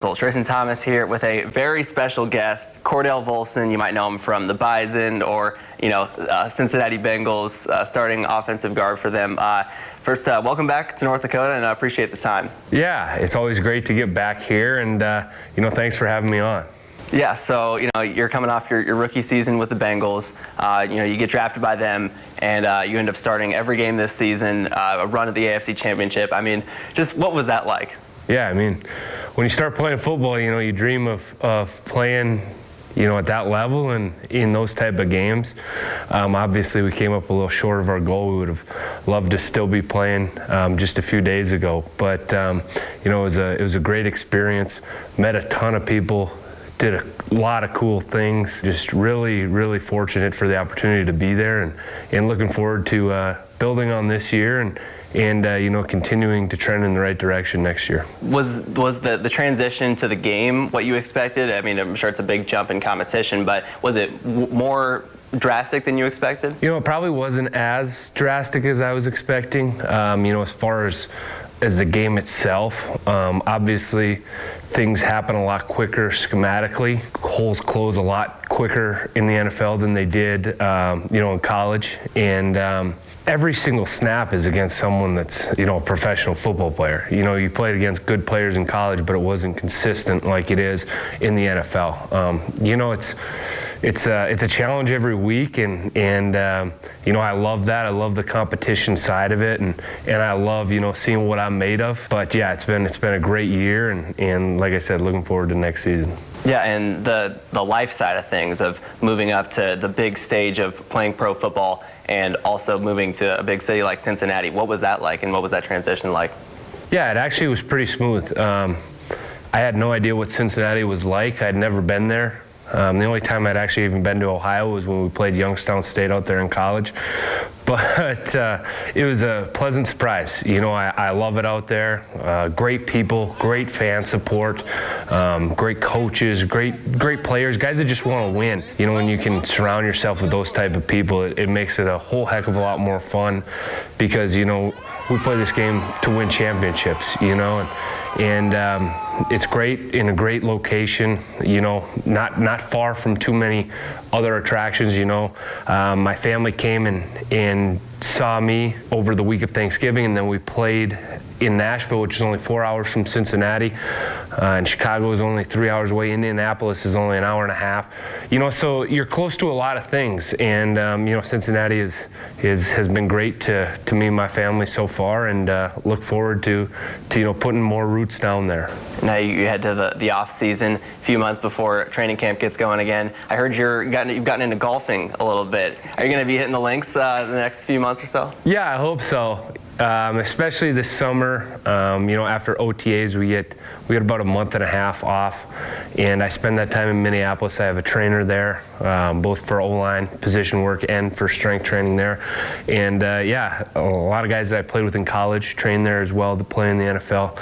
Well, Tristan Thomas here with a very special guest, Cordell Volson. You might know him from the Bison or, Cincinnati Bengals, starting offensive guard for them. First, welcome back to North Dakota, and I appreciate the time. Yeah, it's always great to get back here, and, thanks for having me on. Yeah, so, you're coming off your rookie season with the Bengals. You get drafted by them, and you end up starting every game this season, a run at the AFC Championship. I mean, just what was that like? Yeah, when you start playing football, you dream of playing, at that level and in those type of games. Obviously, we came up a little short of our goal. We would have loved to still be playing just a few days ago. But, it was a great experience. Met a ton of people. Did a lot of cool things. Just really, really fortunate for the opportunity to be there, and looking forward to building on this year and continuing to trend in the right direction next year. Was the transition to the game what you expected? I'm sure it's a big jump in competition, but was it more drastic than you expected? It probably wasn't as drastic as I was expecting. As far as the game itself, obviously things happen a lot quicker schematically. Holes close a lot quicker in the NFL than they did, in college. And every single snap is against someone that's, a professional football player. You played against good players in college, but it wasn't consistent like it is in the NFL. It's a challenge every week, and I love that. I love the competition side of it, and I love seeing what I'm made of. But yeah, it's been a great year, and like I said, looking forward to next season. Yeah, and the life side of things, of moving up to the big stage of playing pro football and also moving to a big city like Cincinnati. What was that like, and what was that transition like? Yeah, it actually was pretty smooth. I had no idea what Cincinnati was like. I'd never been there. The only time I'd actually even been to Ohio was when we played Youngstown State out there in college. But it was a pleasant surprise. I love it out there. Great people, great fan support, great coaches, great players, guys that just want to win. When you can surround yourself with those type of people, it makes it a whole heck of a lot more fun, because, we play this game to win championships, and it's great in a great location, not far from too many other attractions. My family came and saw me over the week of Thanksgiving, and then we played in Nashville, which is only 4 hours from Cincinnati, and Chicago is only 3 hours away. Indianapolis is only an hour and a half. So you're close to a lot of things, and Cincinnati has been great to me and my family so far, and look forward to putting more roots down there. Now you head to the off season, a few months before training camp gets going again. I heard you've gotten into golfing a little bit. Are you going to be hitting the links the next few months or so? Yeah, I hope so. Especially this summer, after OTAs, we get about a month and a half off, and I spend that time in Minneapolis. I have a trainer there, both for O-line position work and for strength training there. And a lot of guys that I played with in college train there as well to play in the NFL.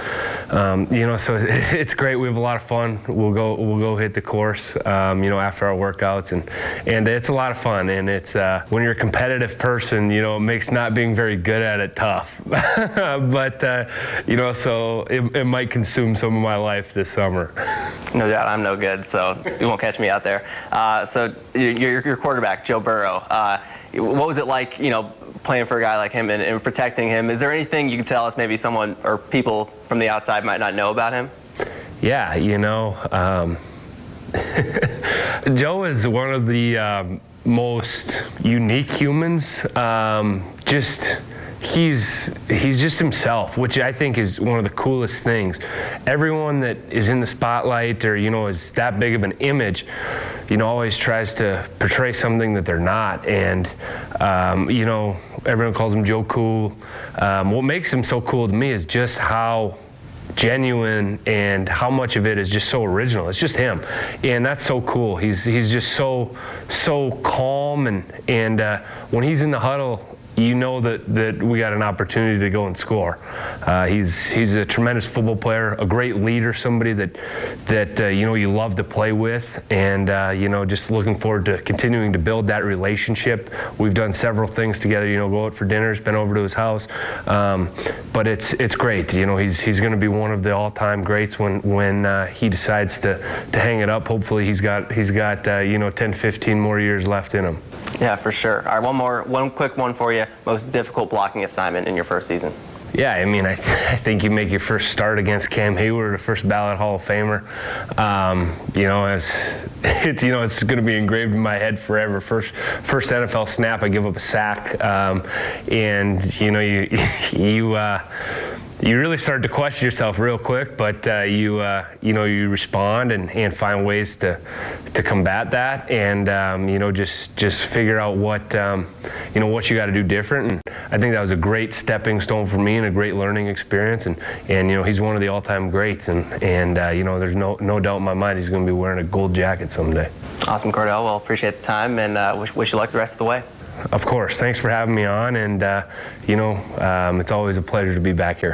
So it's great. We have a lot of fun. We'll go hit the course, after our workouts, and it's a lot of fun. And it's when you're a competitive person, it makes not being very good at it tough. But so it might consume some of my life this summer. No doubt, I'm no good, so you won't catch me out there. So your quarterback, Joe Burrow, what was it like, playing for a guy like him and protecting him? Is there anything you can tell us, maybe someone or people from the outside might not know about him? Yeah, Joe is one of the most unique humans. He's just himself, which I think is one of the coolest things. Everyone that is in the spotlight or, is that big of an image, always tries to portray something that they're not. And, everyone calls him Joe Cool. What makes him so cool to me is just how genuine and how much of it is just so original. It's just him, and that's so cool. He's just so calm, and when he's in the huddle, you know that we got an opportunity to go and score. He's a tremendous football player, a great leader, somebody that you know you love to play with, and you know, just looking forward to continuing to build that relationship. We've done several things together, you know, go out for dinners, been over to his house, but it's great. You know, he's going to be one of the all-time greats when he decides to hang it up. Hopefully he's got you know, 10, 15 more years left in him. Yeah, for sure. All right, one quick one for you. Most difficult blocking assignment in your first season? Yeah, I mean, I think you make your first start against Cam Hayward, a first ballot Hall of Famer. You know, it's you know, it's going to be engraved in my head forever. First NFL snap, I give up a sack, and you know, you really start to question yourself real quick, but you know, you respond and find ways to combat that, and you know, just figure out what you know, what you got to do different. And I think that was a great stepping stone for me and a great learning experience. And you know, he's one of the all-time greats, and you know, there's no doubt in my mind he's going to be wearing a gold jacket someday. Awesome, Cordell. Well, appreciate the time, and wish you luck the rest of the way. Of course. Thanks for having me on, and you know, it's always a pleasure to be back here.